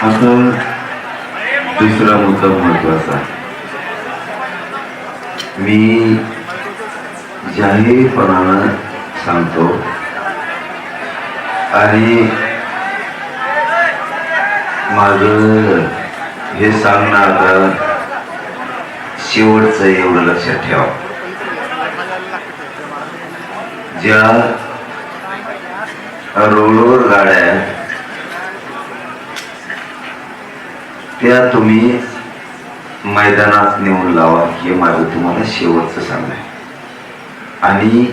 आता दुसरा मुद्दा महत्वाचा आहे. मी जाहीरपणानं सांगतो आणि माझं हे सांगणं आता शेवटचं एवढं लक्षात ठेवा. ज्या रोडवर गाड्या त्या तुम्ही मैदानात नेऊन लावा, हे माझं तुम्हाला शेवटचं सांगणं आहे. आणि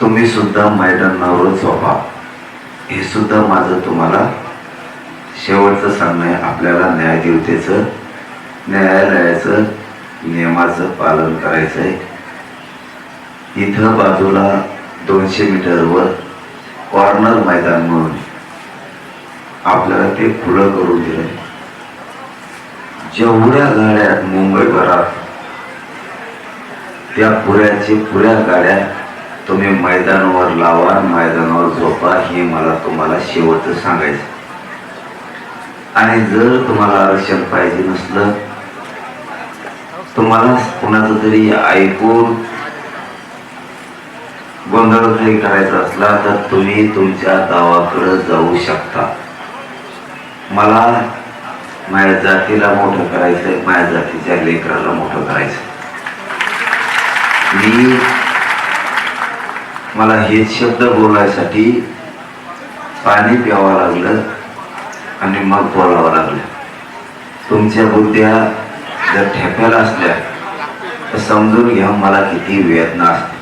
तुम्ही सुद्धा मैदानावर झोपा, हे सुद्धा माझं तुम्हाला शेवटचं सांगणं आहे. आपल्याला न्यायदेवतेचं, न्यायालयाचं नियमाचं पालन करायचं आहे. इथं बाजूला 200 मीटरवर कॉर्नर मैदान म्हणून आपल्याला ते खुलं करून दिलंय. जेवढ्या गाड्या मुंबईभरात त्या पुऱ्या गाड्या तुम्ही मैदानावर लावा, मैदानावर झोपा, हे मला तुम्हाला शेवटचं सांगायचं. आणि जर तुम्हाला आरक्षण पाहिजे नसलं, तुम्हाला कुणाचं तरी ऐकून गोंधळ काही करायचा असला तर तुम्ही तुमच्या गावाकडे जाऊ शकता. मला माझ्या जातीला मोठं करायचंय, माझ्या जातीच्या लेकराला मोठं करायचंय. मला हेच शब्द बोलायसाठी पाणी प्यावं लागलं आणि मग बोलावं लागलं. तुमच्या बुद्ध्या जर ठेप्याला असल्या तर समजून घ्या मला किती वेदना असते,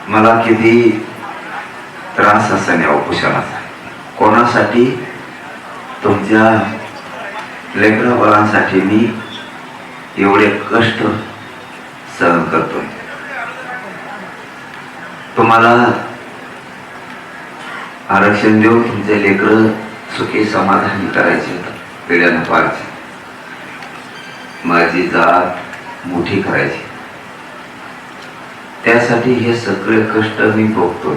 मला किती त्रास असणे अवकुशालाचा. कोणासाठी? तुमच्या लेकराबाळांसाठी मी एवढे कष्ट सहन करतोय. तुम्हाला आरक्षण देऊन तुमचे लेकर सुखी समाधानी करायचे, पिढ्यानं पाहायचे, माझी जात मोठी करायची. त्यासाठी हे सगळे कष्ट मी भोगतोय.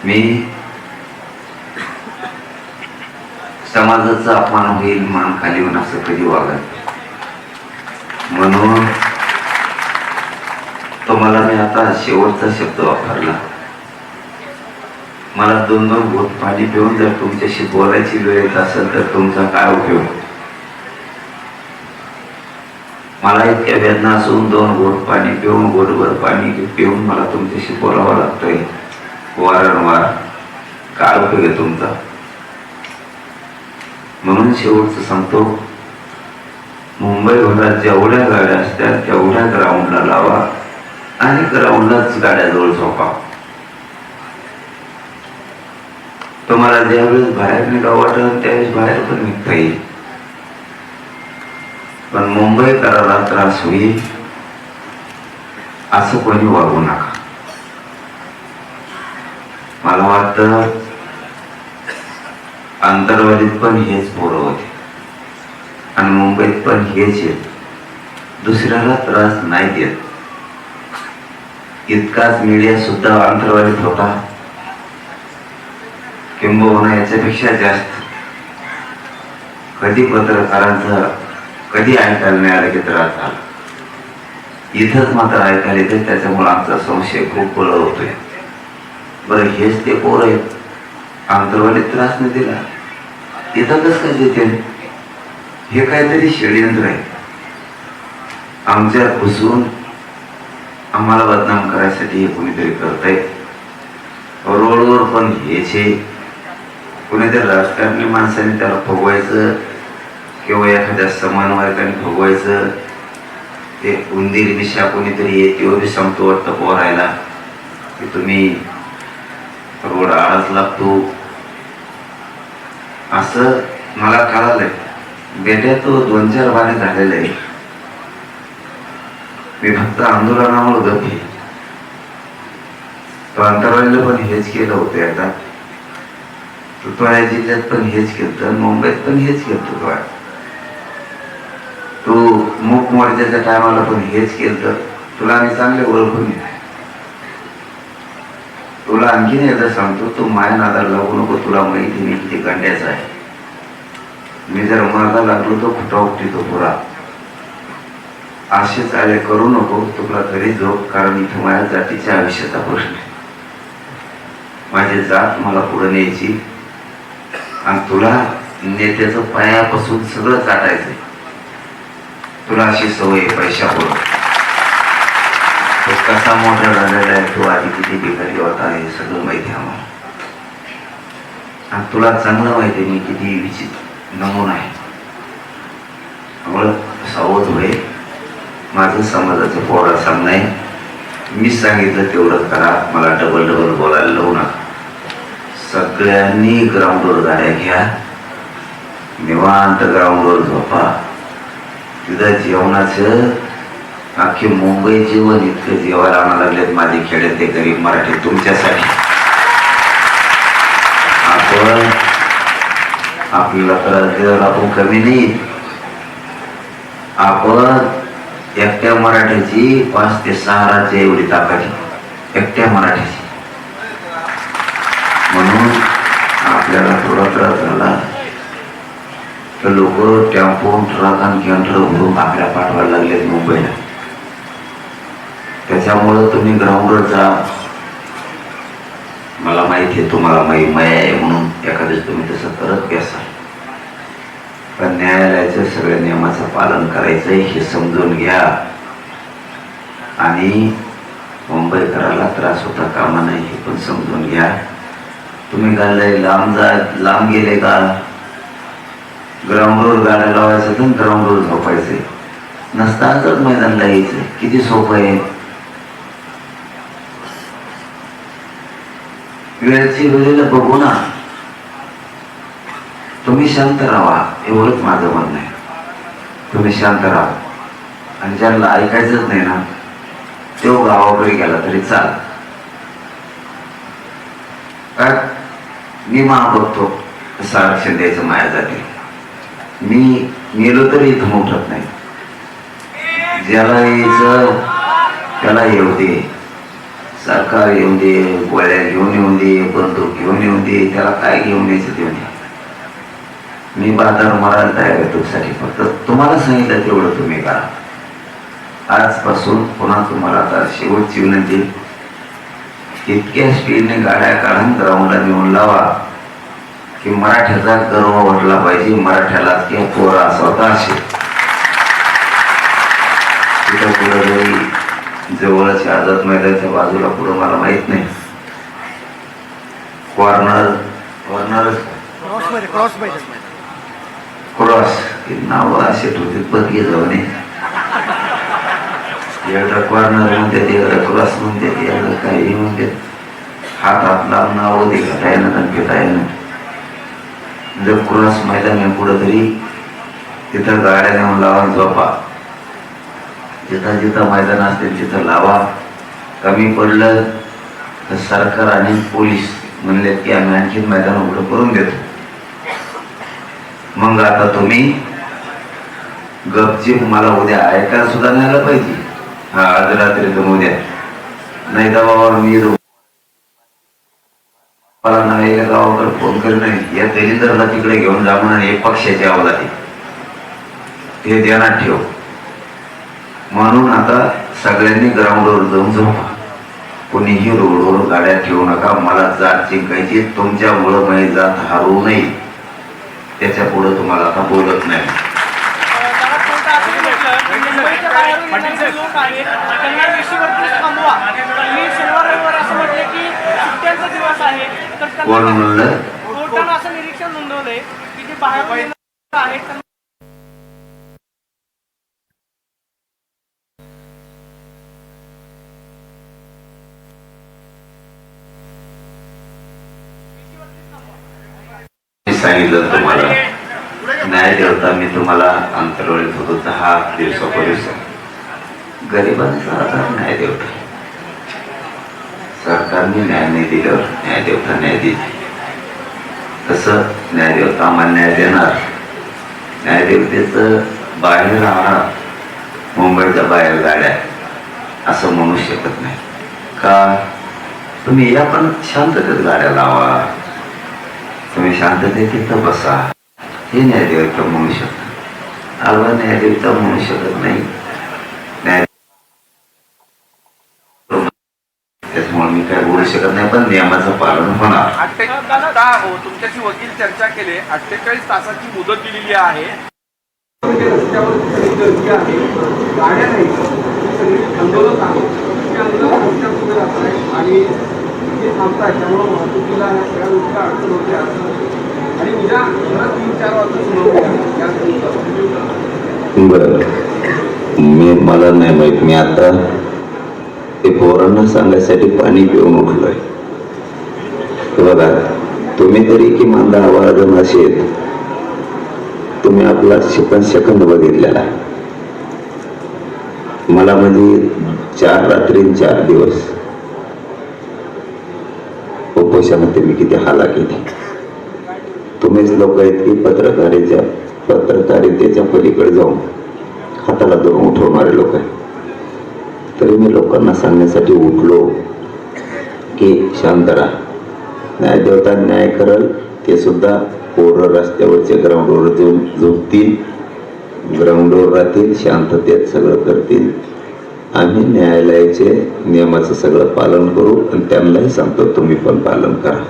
मी समाजाचा अपमान होईल, मान खाली होऊन असं कधी वागत. म्हणून तुम्हाला मी आता शेवटचा शब्द वापरला. मला 2-2 घोट पाणी पिऊन जर तुमच्याशी बोलायची वेळ येत असेल तर तुमचा काय उपयोग? मला इतक्या वेदना असून 2 घोट पाणी पिऊन, घोटभर पाणी पिऊन मला तुमच्याशी बोलावं लागतंय वारंवार. काय उपयोग आहे तुमचा? म्हणून शेवटचं सांगतो, मुंबईभरात जेवढ्या गाड्या असतात तेवढ्या ग्राउंडला लावा आणि ग्राउंडलाच गाड्याजवळ झोपा. तुम्हाला ज्यावेळेस बाहेर निघावं वाटेल त्यावेळेस बाहेर पण निघता येईल, पण मुंबईकराला त्रास होईल असं कोणी वागू नका. मला वाटतं आंतरवालीत पण हेच पोरं होते आणि मुंबईत पण हेच आहेत. दुसऱ्याला त्रास नाही देत. इतकाच मीडिया सुद्धा आंतरवालीत होता, किंबहुना याच्यापेक्षा जास्त. कधी पत्रकारांचं कधी ऐकायला नाही आलं की त्रास झाला. इथंच मात्र ऐकायला येते, त्याच्यामुळे आमचा संशय खूप बळ होतोय. बरं, हेच ते पोरं आहेत, आंतरवालीत त्रास नाही दिला, इथं कसं काय देते? हे काहीतरी षडयंत्र आहे. आमच्यात घुसून आम्हाला बदनाम करायसाठी हे कोणीतरी करतंय. रोडवर पण हेच आहे. कुणीतरी राजकारणी माणसाने त्याला फुगवायचं किंवा एखाद्या समन्वयकाने फुगवायचं. ते उंदीर दिशा कोणीतरी येते बी सांगतो वाटतं पोरायला की तुम्ही रोड आळाच लागतो. असं मला कळालंय. बेट्या तो 2-4 बारे झालेलं आहे. मी फक्त आंदोलनावर गप्पी. तो अंतरवालीला पण हेच केलं होतं एकदा. तुतवाड्या जिल्ह्यात पण हेच केलं, मुंबईत पण हेच केलं. तू मूक मोर्चाच्या टायमाला पण हेच केलं. तुला आम्ही चांगले ओळखून तुला आणखीन एकदा सांगतो, तू माया नादाला लागू नको. तुला माहिती मी किती गंड्याचा आहे. मी जर मागा लागलो तो खुटा उठतो पुरा. असे चाले करू नको. तुला घरी झोप, कारण इथं माझ्या जातीच्या आयुष्याचा प्रश्न आहे. माझी जात मला पुढे न्यायची आणि तुला नेत्याचं पायापासून सगळं चाटायचंय. तुला अशी सवय पैशापुढं. तो कसा मोठा झालेला आहे, तो आधी किती बिघडली होता हे सगळं माहिती आहे आम्हाला. आणि तुला चांगलं माहिती आहे मी किती विचित्र नमुना आहे. त्यामुळं सावध होय. माझं समाजाचं पोरा सामना आहे. मी सांगितलं तेवढं करा. मला डबल डबल बोलायला लावू नका. सगळ्यांनी ग्राउंडवर गाड्या घ्या, निवांत ग्राउंडवर झोपा. तिथं जेवणाचं अख्खी मुंबई जेवण इतकं जेवायला आणायला लागलेत माझे खेड्यातले गरीब मराठी तुमच्यासाठी. आपण आपल्याला त्रास द्यायला आपण कमी नाही. आपण एकट्या मराठीची 5 ते 6 राज्य एवढी ताकद आहे एकट्या मराठीची. म्हणून आपल्याला थोडा त्रास झाला तर लोक टेम्पो ट्रक आणि कॅन्टर भरून आपल्या पाठवायला लागलेत मुंबईला. त्याच्यामुळं तुम्ही ग्राउंडवर जा. मला माहिती आहे तुम्हाला माया आहे म्हणून एखाद्याच तुम्ही तसं करत घ्याल. पण न्यायालयाचं सगळ्या नियमाचं पालन करायचंय हे समजून घ्या. आणि मुंबईकराला त्रास होता कामा नाही हे पण समजून घ्या. तुम्ही गाडले लांब गेले का? ग्राउंडवर गाड्या लावायचं तर ग्राउंडवर झोपायचे. नसताच मैदानला यायचं. किती सोपं आहे. वेळची वेळेला बघू ना. तुम्ही शांत राहा एवढंच माझं म्हणणं आहे. तुम्ही शांत राहा. आणि ज्यांना ऐकायचंच नाही ना तो गावाकडे गेला तरी चाल. काय मी बघतो कसं आरक्षण द्यायचं माया जाते. मी मेलो तरी इथून उठत नाही. ज्याला यायचं त्याला येऊ दे. सरकार येऊन दे, गोळ्या घेऊन येऊन दे, बंदूक घेऊन येऊन दे. त्याला काय घेऊन यायचं देऊन द्या. मी बाजार मारायला तयार आहे तुमच्यासाठी. फक्त तुम्हाला सांगितलं तेवढं तुम्ही करा. आजपासून पुन्हा तुम्हाला आता शेवटची विनंती, इतक्या स्पीडने गाड्या काढून ग्राउंडला नेऊन लावा की मराठ्याचा गर्व वाटला पाहिजे. मराठ्याला किंवा पोरा स्वतः असेल तिथं पुढं जरी जवळच आझाद मैदानाच्या बाजूला पुढं मला माहित नाही क्रॉस नाव असे होते बदली जाऊ नये. एवढा कॉर्नर म्हणते एवढा क्रॉस म्हणते एवढं काही म्हणते. हात आपला नाव दे घेता येणार आणि घेता येणार. जर क्रॉस मैदान आहे पुढं तरी तिथं गाड्या नेऊन लावा झोपा. जिथं जिथं मैदान असतील तिथं लावा. कमी पडलं तर सरकार आणि पोलीस म्हणले की आम्ही आणखी मैदान उघडं करून देतो. मग आता तुम्ही गपचीप मला उद्या ऐकायला सुद्धा न्यायला पाहिजे. हा आज रात्री तुम्ही उद्या नाही दबावर मी मला नाही गावाकडे फोन करणं या दलिंदरला तिकडे घेऊन जा म्हणून एक पक्षाची आवाज ते ध्यानात ठेव. म्हणून आता सगळ्यांनी ग्राउंडवर जाऊन झोपा. कोणीही रोडवर गाड्या ठेवू नका. मला जात जिंकायची. तुमच्यामुळं माझी जात हारू नये त्याच्या पुढे तुम्हाला आता बोलत नाही. कोण म्हणलं? असं निरीक्षण नोंदवलंय की जे बाहेर आहेत सांगितलं तुम्हाला न्याय देवता. मी तुम्हाला अंतरवळीत होतो 10 दिवसापूर्वी. गरिबांचा आधार न्याय देवता. सरकारने न्याय नाही दिल्यावर न्याय देवता न्याय देईल. तसं न्याय देवता आम्हाला न्याय देणार. न्याय देवतेचं बाहेर राहणार मुंबईच्या बाहेर गाड्या असं म्हणू शकत नाही. का तुम्ही या पण शांततेत गाड्या लावा, तुम्ही शांततेत तिथं बसा. हे न्यायदेवता म्हणू शकत, आवा न्यायदेवता म्हणू शकत नाही. त्याच्यामुळे मी काय बोलू शकत नाही, पण नियमाचं पालन होणार. तुमच्याशी वकील चर्चा केले, 48 तासाची मुदत दिलेली आहे. रस्त्यावर गर्दी आहे, गाड्या नाही, सगळी आंदोलन आहे, ते आंदोलन रस्त्यावर जात आहे आणि ते थांबत आहे. त्यामुळे वाहतुकीला सगळ्या गोष्टी अडचण होते आणि उद्या 3-4 वाजता सुनावणी आहे. बरं, मला नाही माहित. मी आता ते पोरांना सांगायसाठी पाणी पिऊन उठलोय. बघा, तुम्ही तरी किमान 10-12 जण असेल, तुम्ही आपला सेकंद बघितलेला. मला म्हणजे 4 रात्री 4 दिवस उपोषणामध्ये मी किती हाला केली. तुम्हीच लोक आहेत की पत्रकारितेच्या पलीकडे जाऊन हाताला धरून उठवणारे लोक आहेत. तरी मी लोकांना सांगण्यासाठी उठलो की शांत राहा, न्यायदेवता न्याय करल. ते सुद्धा पोरं रस्त्यावरचे ग्राउंडवर जाऊन झोपतील, ग्राउंडवर राहतील, शांततेत सगळं करतील. आम्ही न्यायालयाचे नियमाचं सगळं पालन करू आणि त्यांनाही सांगतो तुम्ही पण पालन करा.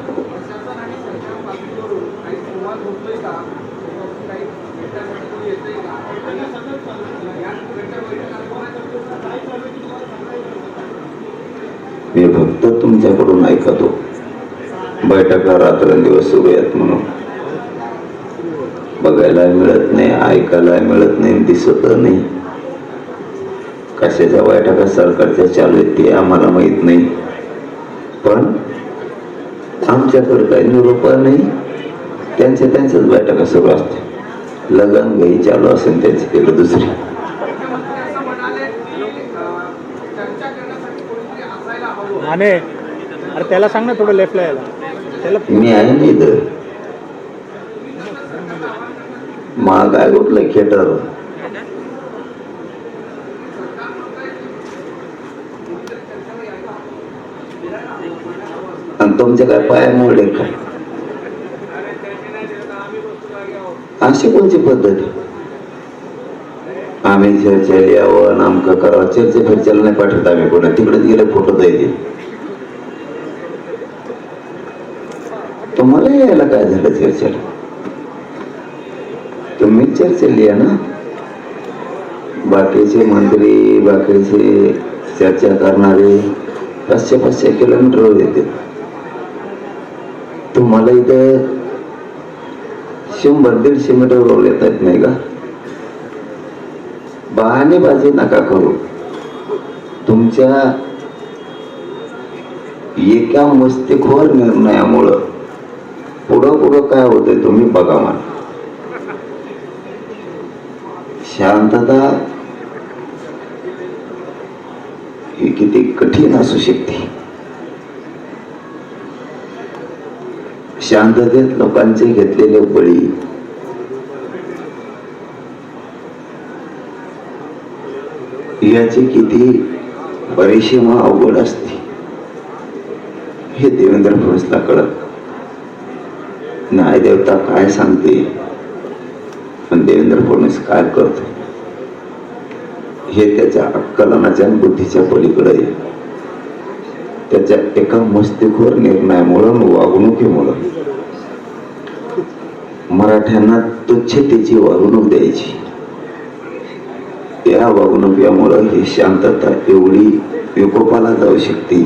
मी फक्त तुमच्याकडून ऐकतो. बैठका रात्रंदिवस सुरू आहेत म्हणून बघायला मिळत नाही, ऐकायला मिळत नाही, दिसत नाही. कशाच्या बैठका सरकारच्या चालू आहेत ते आम्हाला माहित नाही, पण आमच्याकडे काही निरोप नाही. त्यांच्याच बैठका सुरू असते. लगन घाई चालू असेल त्यांची तिकडे दुसरी. अरे त्याला सांग ना थोडं लेफ्टला यायला. त्याला मी आहे नाही इथं. महाग आहे कुठलं थिएटर. आणि तुमच्या काय पाय मोडले काय? अशी कोणची पद्धत? आम्ही चर्चेला यावं, नामकं करावं. चर्चे फिरच्याला नाही पाठवत आम्ही कोणा. तिकडेच गेले फोटो द्यायचे. तुम्हाला यायला काय झालं चर्चेला? तुम्ही चर्चेला या ना. बाकीचे मंत्री, बाकीचे चर्चा करणारे 500-500 किलोमीटरवर येते. तुम्हाला इथं 100-150 मीटरवर येता येत नाही का? बहाणेबाजी नका करू. तुमच्या एका मस्तिष्कवर निर्णयामुळं पुढं काय होतंय तुम्ही बघा. मला शांतता ही किती कठीण असू शकते. शांततेत लोकांचे घेतलेले बळी, याची किती परिसीमा अवघड असते हे देवेंद्र फडणवीसला कळत. न्यायदेवता काय सांगते आणि देवेंद्र फडणवीस काय करतो हे त्याच्या अक्कलनाच्या बुद्धीच्या पलीकडे आहे. त्याच्या एका मस्तिष्कवर निर्णयामुळं, वागणुकीमुळं मराठ्यांना तुच्छतेची वागणूक द्यायची. या वागणुकीमुळं ही शांतता एवढी विकोपाला जाऊ शकते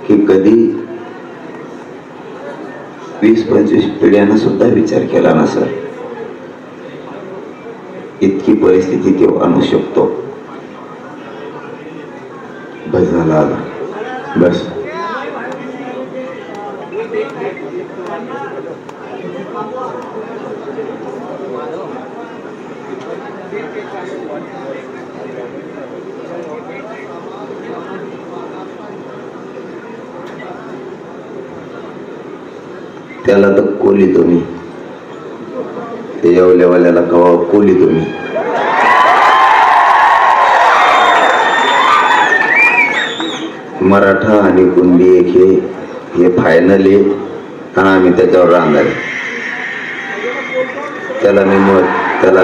की कधी 20-25 पिढ्यांना सुद्धा विचार केला नसेल. इतकी परिस्थिती तो आणू शकतो. बस झाला आला बस. त्याला तर कोली तुम्ही, ते येवल्यावाल्याला कवा कोली तुम्ही. मराठा आणि कुणबी एक हे फायनल आहे आणि आम्ही त्याच्यावर राहणार आहे. त्याला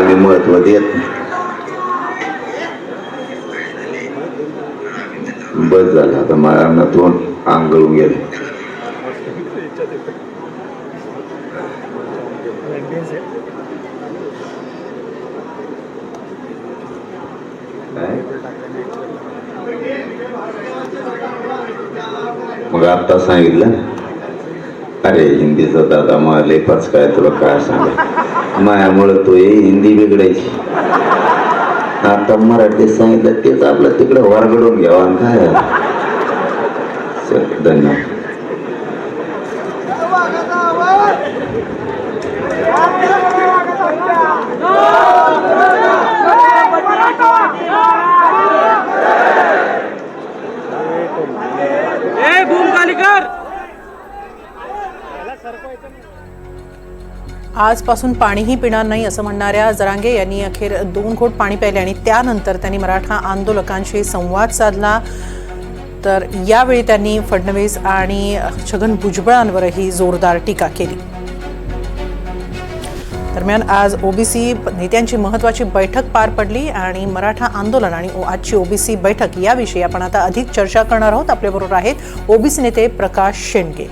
मी महत्व देत नाही. बस झालं आता मला तोंड आंगळून गेले. मग आता सांगितलं अरे हिंदीचं दादा मला लेपाच काय तुला काय सांगा मायामुळं तो हिंदी बिघडायची. आता मराठी सांगितलं तेच आपलं तिकडे वरगडून घ्यावा आणि काय. चल धन्यवाद. आजपासून पाणीही पिणार नाही असं म्हणणाऱ्या जरांगे यांनी अखेर 2 घोट पाणी प्यायले आणि त्यानंतर त्यांनी मराठा आंदोलकांशी संवाद साधला. तर यावेळी त्यांनी फडणवीस आणि छगन भुजबळांवरही जोरदार टीका केली. दरम्यान आज ओबीसी नेत्यांची महत्त्वाची बैठक पार पडली आणि मराठा आंदोलन आणि आजची ओबीसी बैठक याविषयी आपण आता अधिक चर्चा करणार आहोत. आपल्याबरोबर आहेत ओबीसी नेते प्रकाश शेंडगे.